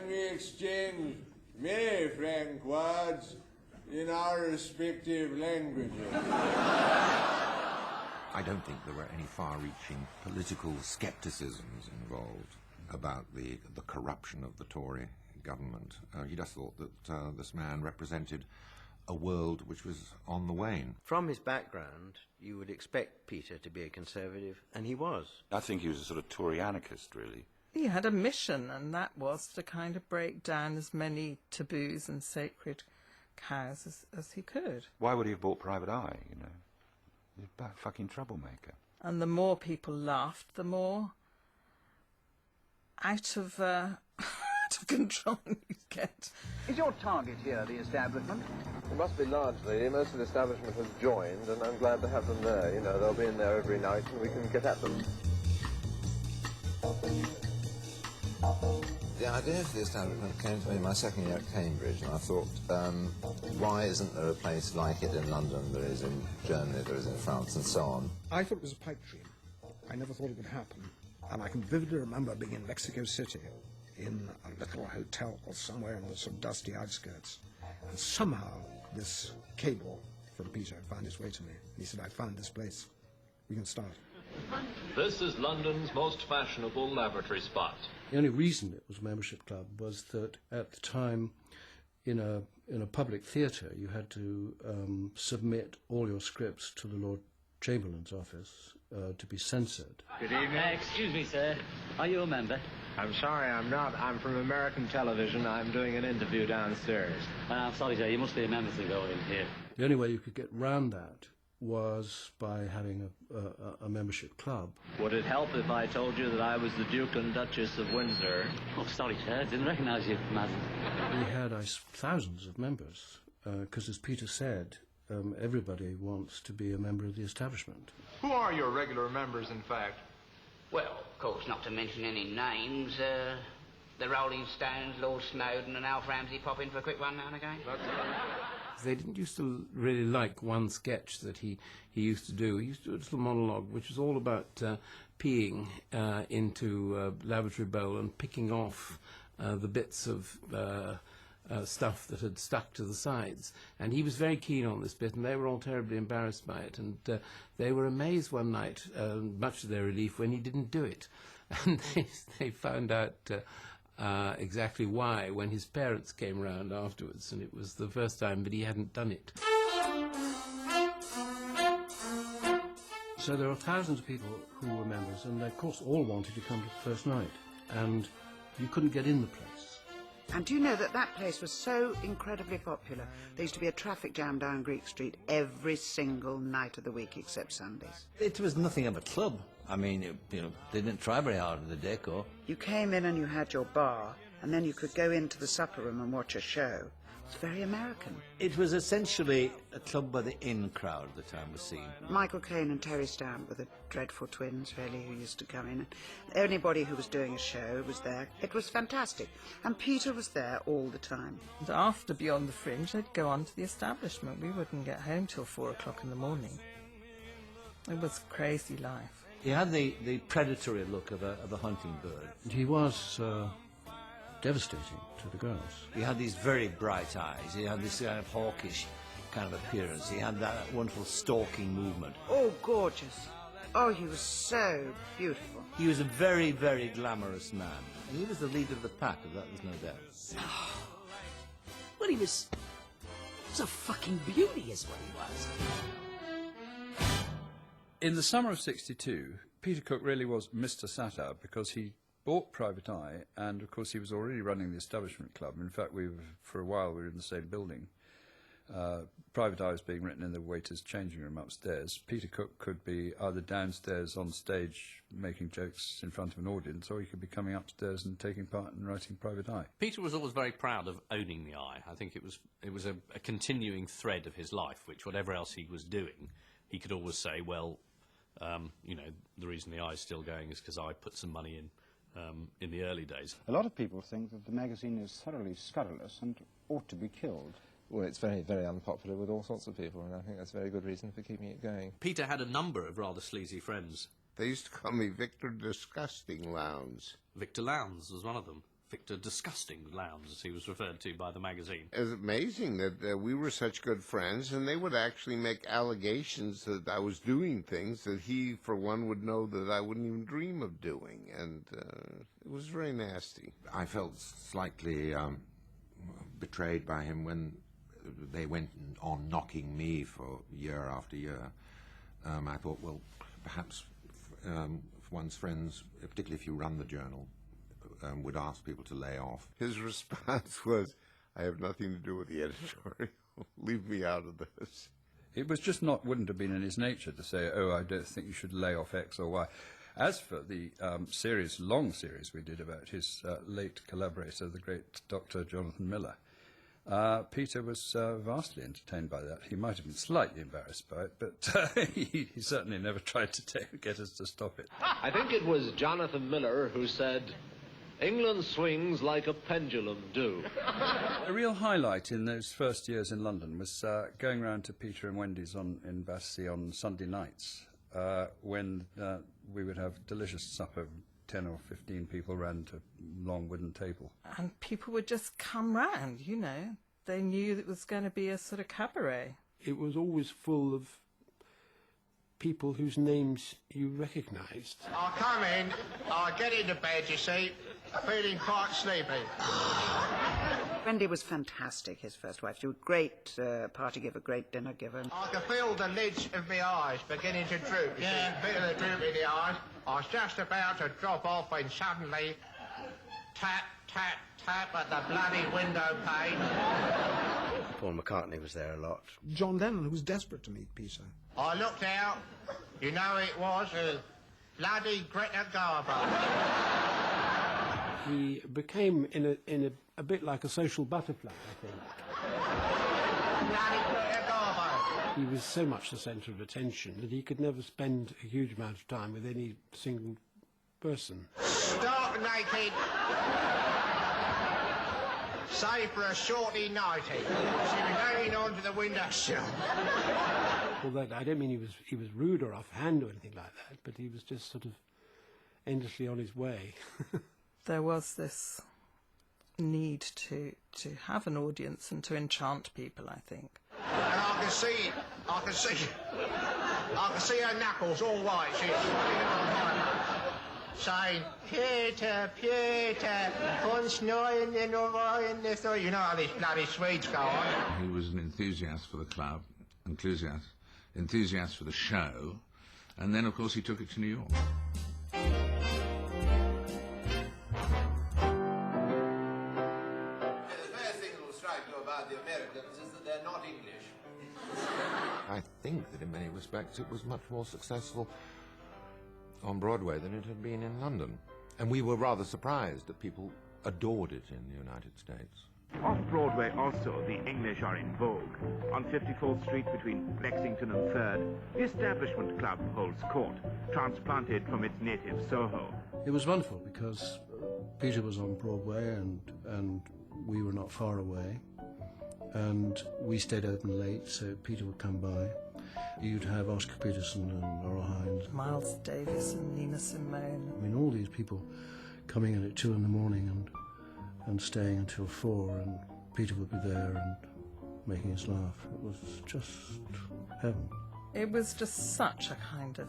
and we exchanged many frank words in our respective languages. I don't think there were any far-reaching political scepticisms involved about the corruption of the Tory government. He just thought that this man represented a world which was on the wane. From his background, you would expect Peter to be a Conservative, and he was. I think he was a sort of Tory anarchist, really. He had a mission, and that was to kind of break down as many taboos and sacred cows as he could. Why would he have bought Private Eye, you know? He's a fucking troublemaker. And the more people laughed, the more out of control you get. Is your target here the establishment? It must be largely. Most of the establishment has joined, and I'm glad to have them there. You know, they'll be in there every night, and we can get at them. The idea for the establishment came to me my second year at Cambridge, and I thought, why isn't there a place like it in London, there is in Germany, there is in France, and so on? I thought it was a pipe dream. I never thought it would happen. And I can vividly remember being in Mexico City, in a little hotel or somewhere in the sort of dusty outskirts, and somehow this cable from Peter found its way to me. He said, I found this place. We can start. This is London's most fashionable lavatory spot. The only reason it was a membership club was that at the time, in a public theatre, you had to submit all your scripts to the Lord Chamberlain's office to be censored. Good evening. Excuse me, sir. Are you a member? I'm sorry, I'm not. I'm from American television. I'm doing an interview downstairs. I'm sorry, sir. You must be a member to go in here. The only way you could get round that was by having a membership club. Would it help if I told you that I was the Duke and Duchess of Windsor? Oh, sorry, sir. I didn't recognise you, madam. We had thousands of members, because as Peter said, everybody wants to be a member of the establishment. Who are your regular members, in fact? Well, of course, not to mention any names, the Rolling Stones, Lord Snowden and Alf Ramsey pop in for a quick one now and again. They didn't used to really like one sketch that he used to do. He used to do a little monologue which was all about peeing into a lavatory bowl and picking off the bits of stuff that had stuck to the sides. And he was very keen on this bit, and they were all terribly embarrassed by it. And they were amazed one night, much to their relief, when he didn't do it. And they found out exactly why when his parents came round afterwards, and it was the first time that he hadn't done it. So there are thousands of people who were members, and they of course all wanted to come to the first night, and you couldn't get in the place. And do you know that that place was so incredibly popular? There used to be a traffic jam down Greek Street every single night of the week except Sundays. It was nothing of a club. I mean, they didn't try very hard in the decor. You came in and you had your bar, and then you could go into the supper room and watch a show. It's very American. It was essentially a club where the in crowd at the time was seen. Michael Caine and Terry Stamp were the dreadful twins, really, who used to come in. Anybody who was doing a show was there. It was fantastic. And Peter was there all the time. And after Beyond the Fringe, they'd go on to the establishment. We wouldn't get home till 4 o'clock in the morning. It was crazy life. He had the predatory look of a hunting bird. He was devastating to the girls. He had these very bright eyes. He had this kind of hawkish kind of appearance. He had that wonderful stalking movement. Oh, gorgeous. Oh, he was so beautiful. He was a very, very glamorous man. And he was the leader of the pack, of that there's no doubt. Well, he was a fucking beauty is what he was. In the summer of '62, Peter Cook really was Mr. Satire because he bought Private Eye, and of course he was already running the establishment club. In fact, for a while we were in the same building. Private Eye was being written in the waiter's changing room upstairs. Peter Cook could be either downstairs on stage making jokes in front of an audience, or he could be coming upstairs and taking part in writing Private Eye. Peter was always very proud of owning the Eye. I think it was a continuing thread of his life, which whatever else he was doing, he could always say, well, the reason the Eye's still going is because I put some money in the early days. A lot of people think that the magazine is thoroughly scurrilous and ought to be killed. Well, it's very, very unpopular with all sorts of people, and I think that's a very good reason for keeping it going. Peter had a number of rather sleazy friends. They used to call me Victor Disgusting Lowndes. Victor Lowndes was one of them. Victor Disgusting Lowndes, as he was referred to by the magazine. It was amazing that we were such good friends, and they would actually make allegations that I was doing things that he, for one, would know that I wouldn't even dream of doing, and it was very nasty. I felt slightly betrayed by him when they went on knocking me for year after year. I thought, well, perhaps one's friends, particularly if you run the journal, would ask people to lay off. His response was, I have nothing to do with the editorial. Leave me out of this. It was just wouldn't have been in his nature to say, oh, I don't think you should lay off X or Y. As for the long series we did about his late collaborator, the great Dr. Jonathan Miller, Peter was vastly entertained by that. He might have been slightly embarrassed by it, but he certainly never tried to get us to stop it. I think it was Jonathan Miller who said, England swings like a pendulum do. A real highlight in those first years in London was going round to Peter and Wendy's in Battersea on Sunday nights, when we would have delicious supper. 10 or 15 people ran to a long wooden table. And people would just come round, you know. They knew it was going to be a sort of cabaret. It was always full of people whose names you recognised. I come in, I get into bed, you see, feeling quite sleepy. Wendy was fantastic, his first wife. She was a great party giver, great dinner giver. I could feel the lids of my eyes beginning to droop, you see, a bit of the droop in the eyes. I was just about to drop off when suddenly, tap, tap, tap at the bloody window pane. Paul McCartney was there a lot. John Lennon was desperate to meet Peter. I looked out, you know it was bloody Greta Garbo. He became in a bit like a social butterfly, I think. Bloody Greta Garbo. He was so much the centre of attention that he could never spend a huge amount of time with any single person. Stark naked, save for a shorty nightie. She was hanging onto the windowsill. Well, I don't mean he was rude or offhand or anything like that, but he was just sort of endlessly on his way. There was this need to have an audience and to enchant people, I think. And I can see her knuckles all white. She's saying, Peter, Peter, once knowing in this, you know how these bloody Swedes go on. He was an enthusiast for the club, enthusiast for the show, and then, of course, he took it to New York. I think that in many respects it was much more successful on Broadway than it had been in London. And we were rather surprised that people adored it in the United States. Off-Broadway also, the English are in vogue. On 54th Street between Lexington and 3rd, the Establishment Club holds court, transplanted from its native Soho. It was wonderful because Peter was on Broadway and we were not far away. And we stayed open late, so Peter would come by. You'd have Oscar Peterson and Laurel Hines. Miles Davis and Nina Simone. I mean, all these people coming in at 2 in the morning and staying until 4, and Peter would be there and making us laugh. It was just heaven. It was just such a kind of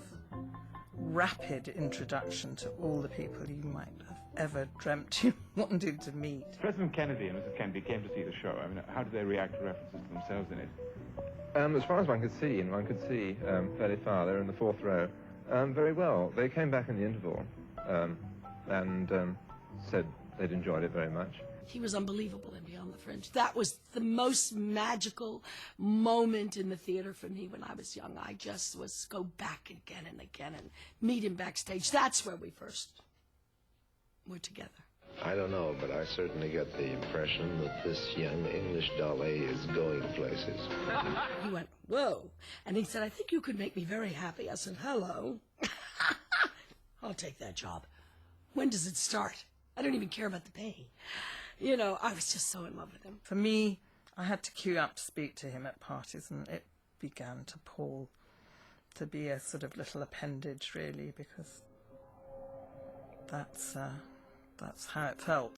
rapid introduction to all the people you might have ever dreamt you wanted to meet. President Kennedy and Mrs. Kennedy came to see the show. I mean, how did they react to references to themselves in it? As far as one could see, and one could see fairly far, they were in the 4th row, very well. They came back in the interval and said they'd enjoyed it very much. He was unbelievable in Beyond the Fringe. That was the most magical moment in the theater for me when I was young. I just was go back again and again and meet him backstage. That's where we first were together. I don't know, but I certainly get the impression that this young English dolly is going places. He went, whoa. And he said, I think you could make me very happy. I said, hello. I'll take that job. When does it start? I don't even care about the pay. You know, I was just so in love with him. For me, I had to queue up to speak to him at parties, and it began to pall to be a sort of little appendage, really, because that's how it felt.